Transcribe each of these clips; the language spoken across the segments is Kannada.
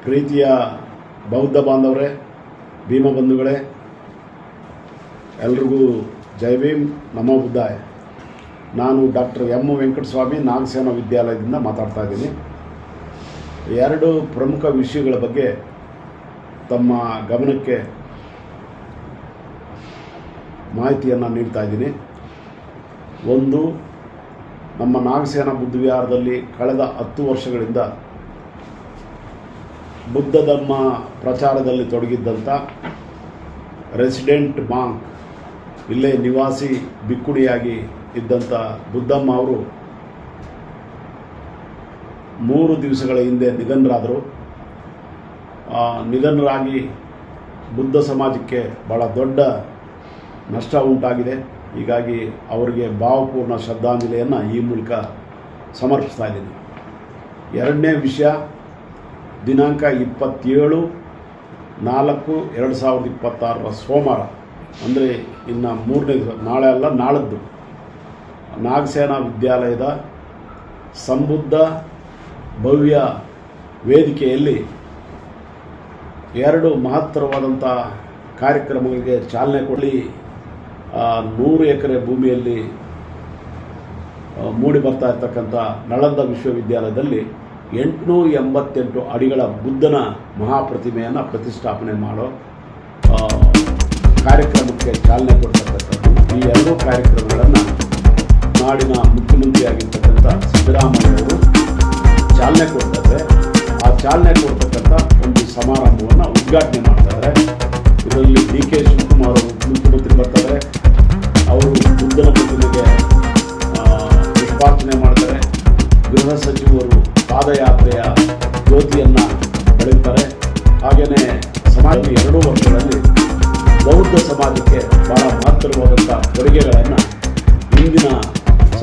ಪ್ರೀತಿಯ ಬೌದ್ಧ ಬಾಂಧವರೇ, ಭೀಮ ಬಂಧುಗಳೇ, ಎಲ್ರಿಗೂ ಜೈ ಭೀಮ್, ನಮೋ ಬುದ್ಧಾಯ. ನಾನು ಡಾಕ್ಟರ್ ಎಂ ವೆಂಕಟಸ್ವಾಮಿ, ನಾಗಸೇನಾ ವಿದ್ಯಾಲಯದಿಂದ ಮಾತಾಡ್ತಾ ಇದ್ದೀನಿ. ಎರಡು ಪ್ರಮುಖ ವಿಷಯಗಳ ಬಗ್ಗೆ ತಮ್ಮ ಗಮನಕ್ಕೆ ಮಾಹಿತಿಯನ್ನು ನೀಡ್ತಾ ಇದ್ದೀನಿ. ಒಂದು, ನಮ್ಮ ನಾಗಸೇನಾ ಬುದ್ಧ ವಿಹಾರದಲ್ಲಿ ಕಳೆದ 10 ವರ್ಷಗಳಿಂದ ಬುದ್ಧ ಧರ್ಮ ಪ್ರಚಾರದಲ್ಲಿ ತೊಡಗಿದ್ದಂಥ ರೆಸಿಡೆಂಟ್ ಮಾಂಕ್, ಇಲ್ಲೇ ನಿವಾಸಿ ಬಿಕ್ಕುಡಿಯಾಗಿ ಇದ್ದಂಥ ಬುದ್ಧಮ್ಮ ಅವರು 3 ದಿವಸಗಳ ಹಿಂದೆ ನಿಧನರಾದರು. ನಿಧನರಾಗಿ ಬುದ್ಧ ಸಮಾಜಕ್ಕೆ ಭಾಳ ದೊಡ್ಡ ನಷ್ಟ ಉಂಟಾಗಿದೆ. ಹೀಗಾಗಿ ಅವರಿಗೆ ಭಾವಪೂರ್ಣ ಶ್ರದ್ಧಾಂಜಲಿಯನ್ನು ಈ ಮೂಲಕ ಸಮರ್ಪಿಸ್ತಾ ಇದ್ದೀನಿ. ಎರಡನೇ ವಿಷಯ, ದಿನಾಂಕ 27/4/2026 ಸೋಮವಾರ, ಅಂದರೆ ಇನ್ನು 3ನೇ ದಿವಸ, ನಾಳೆ ಅಲ್ಲ ನಾಳದ್ದು, ನಾಗಸೇನಾ ವಿದ್ಯಾಲಯದ ಸಂಬುದ್ಧ ಭವ್ಯ ವೇದಿಕೆಯಲ್ಲಿ 2 ಮಹತ್ತರವಾದಂಥ ಕಾರ್ಯಕ್ರಮಗಳಿಗೆ ಚಾಲನೆ ಕೊಡಿ. 100 ಎಕರೆ ಭೂಮಿಯಲ್ಲಿ ಮೂಡಿ ಬರ್ತಾ ಇರ್ತಕ್ಕಂಥ ನಳಂದ ವಿಶ್ವವಿದ್ಯಾಲಯದಲ್ಲಿ 888 ಅಡಿಗಳ ಬುದ್ಧನ ಮಹಾಪ್ರತಿಮೆಯನ್ನು ಪ್ರತಿಷ್ಠಾಪನೆ ಮಾಡೋ ಕಾರ್ಯಕ್ರಮಕ್ಕೆ ಚಾಲನೆ ಕೊಡ್ತಕ್ಕಂಥದ್ದು. ಈ 2 ಕಾರ್ಯಕ್ರಮಗಳನ್ನು ನಾಡಿನ ಮುಖ್ಯಮಂತ್ರಿಯಾಗಿರ್ತಕ್ಕಂಥ ಸಿದ್ದರಾಮಯ್ಯವರು ಚಾಲನೆ ಕೊಡ್ತಾರೆ. ಆ ಚಾಲನೆ ಕೊಡ್ತಕ್ಕಂಥ ಒಂದು ಸಮಾರಂಭವನ್ನು ಉದ್ಘಾಟನೆ ಮಾಡ್ತಾರೆ. ಇದರಲ್ಲಿ DK ಶಿವಕುಮಾರ್ ಅವರು ಮುಖ್ಯಮಂತ್ರಿ ಬರ್ತಾರೆ. ಅವರು ಬುದ್ಧನ ಪ್ರತಿಮೆಗೆ ಪುಷ್ಪಾರ್ಚನೆ ಮಾಡ್ತಾರೆ. ಗೃಹ ಸಚಿವರು ಪಾದಯಾತ್ರೆಯ ಜ್ಯೋತಿಯನ್ನು ಬೆಳಗ್ತಾರೆ. ಹಾಗೆಯೇ ಸಮಾಜದ 2 ವರ್ಷಗಳಲ್ಲಿ ಬೌದ್ಧ ಸಮಾಜಕ್ಕೆ ಬಹಳ ಮಹತ್ತರವಾದಂಥ ಕೊಡುಗೆಗಳನ್ನು ಇಂದಿನ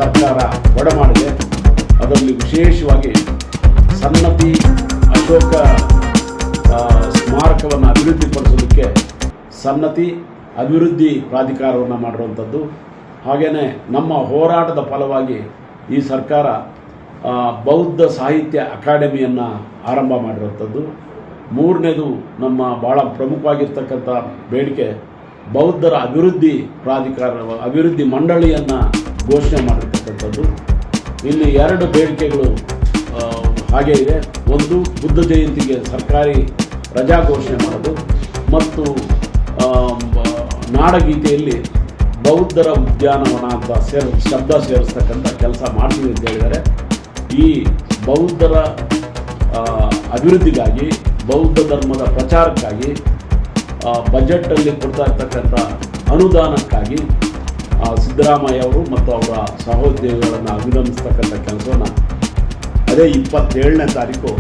ಸರ್ಕಾರ ಕೊಡಮಾಡಿದೆ. ಅದರಲ್ಲಿ ವಿಶೇಷವಾಗಿ ಸನ್ನತಿ ಅಶೋಕ ಸ್ಮಾರಕವನ್ನು ಅಭಿವೃದ್ಧಿಪಡಿಸೋದಕ್ಕೆ ಸನ್ನತಿ ಅಭಿವೃದ್ಧಿ ಪ್ರಾಧಿಕಾರವನ್ನು ಮಾಡಿರುವಂಥದ್ದು. ಹಾಗೆಯೇ ನಮ್ಮ ಹೋರಾಟದ ಫಲವಾಗಿ ಈ ಸರ್ಕಾರ ಬೌದ್ಧ ಸಾಹಿತ್ಯ ಅಕಾಡೆಮಿಯನ್ನು ಆರಂಭ ಮಾಡಿರುವಂಥದ್ದು. 3ನೇದು, ನಮ್ಮ ಭಾಳ ಪ್ರಮುಖವಾಗಿರ್ತಕ್ಕಂಥ ಬೇಡಿಕೆ, ಬೌದ್ಧರ ಅಭಿವೃದ್ಧಿ ಪ್ರಾಧಿಕಾರ, ಅಭಿವೃದ್ಧಿ ಮಂಡಳಿಯನ್ನು ಘೋಷಣೆ ಮಾಡಿರ್ತಕ್ಕಂಥದ್ದು. ಇಲ್ಲಿ 2 ಬೇಡಿಕೆಗಳು ಹಾಗೇ ಇದೆ. ಒಂದು, ಬುದ್ಧ ಜಯಂತಿಗೆ ಸರ್ಕಾರಿ ರಜಾ ಘೋಷಣೆ ಮಾಡೋದು, ಮತ್ತು ನಾಡಗೀತೆಯಲ್ಲಿ ಬೌದ್ಧರ ಉದ್ಯಾನವನ ಅಂತ ಶಬ್ದ ಸೇರಿಸ್ತಕ್ಕಂಥ ಕೆಲಸ ಮಾಡ್ತೀವಿ ಅಂತ ಹೇಳಿದ್ದಾರೆ. ಈ ಬೌದ್ಧರ ಅಭಿವೃದ್ಧಿಗಾಗಿ, ಬೌದ್ಧ ಧರ್ಮದ ಪ್ರಚಾರಕ್ಕಾಗಿ ಬಜೆಟಲ್ಲಿ ಕೊಡ್ತಾ ಇರ್ತಕ್ಕಂಥ ಅನುದಾನಕ್ಕಾಗಿ ಸಿದ್ದರಾಮಯ್ಯ ಅವರು ಮತ್ತು ಅವರ ಸಹೋದ್ಯೋಗಿಗಳನ್ನು ಅಭಿನಂದಿಸ್ತಕ್ಕಂಥ ಕೆಲಸವನ್ನು ಅದೇ 27ನೇ ತಾರೀಕು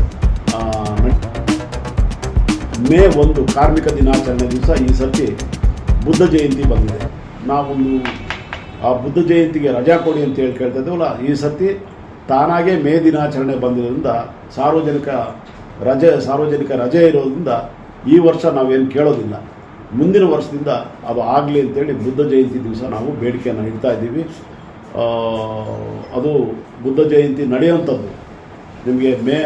ಮೇ 1 ಕಾರ್ಮಿಕ ದಿನಾಚರಣೆ ದಿವಸ ಈ ಸರ್ತಿ ಬುದ್ಧ ಜಯಂತಿ ಬಂದಿದೆ. ನಾವೊಂದು ಆ ಬುದ್ಧ ಜಯಂತಿಗೆ ರಜಾ ಕೊಡಿ ಅಂತ ಹೇಳಿ ಕೇಳ್ತಾ ಇದ್ದೀವಲ್ಲ, ಈ ಸರ್ತಿ ತಾನಾಗೇ ಮೇ ದಿನಾಚರಣೆ ಬಂದಿರೋದ್ರಿಂದ ಸಾರ್ವಜನಿಕ ರಜೆ ಇರೋದ್ರಿಂದ ಈ ವರ್ಷ ನಾವೇನು ಕೇಳೋದಿಲ್ಲ. ಮುಂದಿನ ವರ್ಷದಿಂದ ಅದು ಆಗಲಿ ಅಂತೇಳಿ ಬುದ್ಧ ಜಯಂತಿ ದಿವಸ ನಾವು ಬೇಡಿಕೆಯನ್ನು ಇಡ್ತಾ ಇದ್ದೀವಿ. ಅದು ಬುದ್ಧ ಜಯಂತಿ ನಡೆಯುವಂಥದ್ದು ನಿಮಗೆ ಮೇ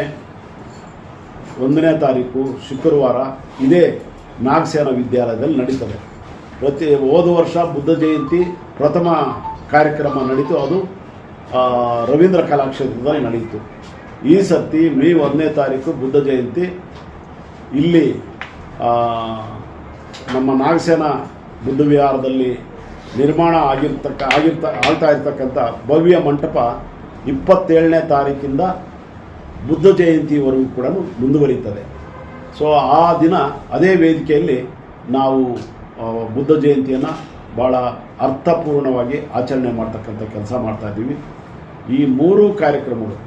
1ನೇ ತಾರೀಕು ಶುಕ್ರವಾರ ಇದೇ ನಾಗಸೇನಾ ವಿದ್ಯಾಲಯದಲ್ಲಿ ನಡೀತದೆ. ಹೋದ ವರ್ಷ ಬುದ್ಧ ಜಯಂತಿ ಪ್ರಥಮ ಕಾರ್ಯಕ್ರಮ ನಡೀತು, ಅದು ರವೀಂದ್ರ ಕಲಾಕ್ಷೇತ್ರದಲ್ಲಿ ನಡೆಯಿತು. ಈ ಸರ್ತಿ ಮೇ 1ನೇ ತಾರೀಕು ಬುದ್ಧ ಜಯಂತಿ ಇಲ್ಲಿ ನಮ್ಮ ನಾಗಸೇನಾ ಬುದ್ಧ ವಿಹಾರದಲ್ಲಿ ನಿರ್ಮಾಣ ಆಗ್ತಾ ಇರ್ತಕ್ಕಂಥ ಭವ್ಯ ಮಂಟಪ 27ನೇ ತಾರೀಕಿಂದ ಬುದ್ಧ ಜಯಂತಿವರೆಗೂ ಕೂಡ ಮುಂದುವರಿಯುತ್ತದೆ. ಸೊ ಆ ದಿನ ಅದೇ ವೇದಿಕೆಯಲ್ಲಿ ನಾವು ಬುದ್ಧ ಜಯಂತಿಯನ್ನು ಭಾಳ ಅರ್ಥಪೂರ್ಣವಾಗಿ ಆಚರಣೆ ಮಾಡ್ತಕ್ಕಂಥ ಕೆಲಸ ಮಾಡ್ತಾಯಿದ್ದೀವಿ. ಈ 3 ಕಾರ್ಯಕ್ರಮಗಳು,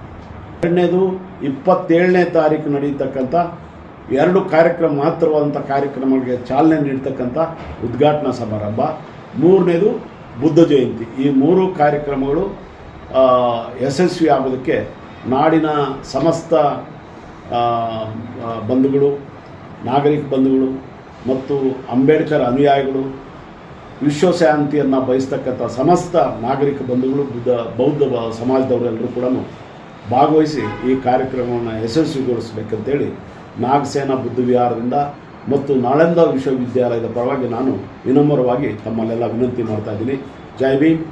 ಎರಡನೇದು 27ನೇ ತಾರೀಕು ನಡೆಯತಕ್ಕಂಥ 2 ಕಾರ್ಯಕ್ರಮ, ಮಹತ್ತರವಾದಂಥ ಕಾರ್ಯಕ್ರಮಗಳಿಗೆ ಚಾಲನೆ ನೀಡ್ತಕ್ಕಂಥ ಉದ್ಘಾಟನಾ ಸಮಾರಂಭ, 3ನೇದು ಬುದ್ಧ ಜಯಂತಿ. ಈ 3 ಕಾರ್ಯಕ್ರಮಗಳು ಯಶಸ್ವಿ ಆಗೋದಕ್ಕೆ ನಾಡಿನ ಸಮಸ್ತ ಬಂಧುಗಳು, ನಾಗರಿಕ ಬಂಧುಗಳು ಮತ್ತು ಅಂಬೇಡ್ಕರ್ ಅನುಯಾಯಿಗಳು, ವಿಶ್ವಶಾಂತಿಯನ್ನು ಬಯಸ್ತಕ್ಕಂಥ ಸಮಸ್ತ ನಾಗರಿಕ ಬಂಧುಗಳು, ಬೌದ್ಧ ಸಮಾಜದವರೆಲ್ಲರೂ ಕೂಡ ಭಾಗವಹಿಸಿ ಈ ಕಾರ್ಯಕ್ರಮವನ್ನು ಯಶಸ್ವಿಗೊಳಿಸಬೇಕಂತೇಳಿ ನಾಗಸೇನಾ ಬುದ್ಧ ವಿಹಾರದಿಂದ ಮತ್ತು ನಾಳಂದ ವಿಶ್ವವಿದ್ಯಾಲಯದ ಪರವಾಗಿ ನಾನು ವಿನಮ್ರವಾಗಿ ತಮ್ಮಲ್ಲೆಲ್ಲ ವಿನಂತಿ ಮಾಡ್ತಾ ಇದ್ದೀನಿ. ಜೈ ಭೀಮ್.